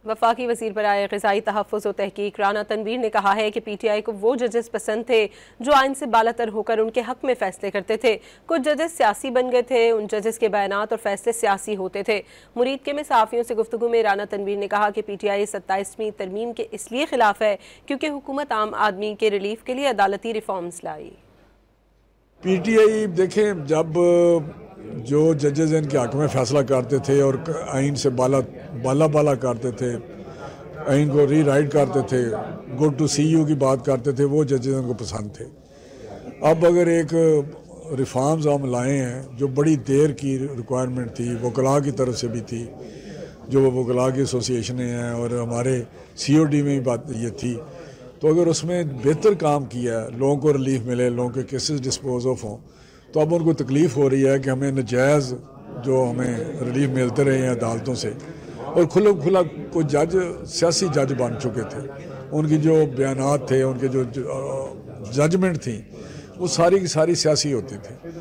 वफाकी वज़ीर बराए ग़िज़ाई तहफ़्फ़ुज़ व तहक़ीक़ राना तनवीर ने कहा है कि PTI को वो जजेस पसंद थे जो आइन से बालातर होकर उनके हक़ में फ़ैसले करते थे। कुछ जजेस सियासी बन गए थे, उन जजेस के बयानात और फ़ैसले सियासी होते थे। मुरीद के में सहाफ़ियों से गुफ्तगू में राना तनवीर ने कहा कि PTI 27वीं तरमीम के इसलिए ख़िलाफ़ है क्योंकि हुकूमत आम आदमी के रिलीफ के लिए अदालती रिफॉर्म्स लाई। PTI देखें, जब जो जजेस इनके हक़ में फ़ैसला करते थे और आइन से बाला करते थे, आइन को रीराइट करते थे, गो टू CU की बात करते थे, वो जजेस उनको पसंद थे। अब अगर एक रिफॉर्म्स हम लाए हैं जो बड़ी देर की रिक्वायरमेंट थी, वकला की तरफ से भी थी, जो वकला की एसोसिएशनें हैं और हमारे COD में भी बात ये थी, तो अगर उसमें बेहतर काम किया, लोगों को रिलीफ मिले, लोगों के केसेस डिस्पोज ऑफ हों, तो अब उनको तकलीफ़ हो रही है कि हमें नजायज़ जो हमें रिलीफ मिलते रहे हैं अदालतों से, और खुला कोई जज सियासी जज बन चुके थे, उनकी जो बयानात थे, उनके जो जजमेंट थी, वो सारी की सारी सियासी होती थी।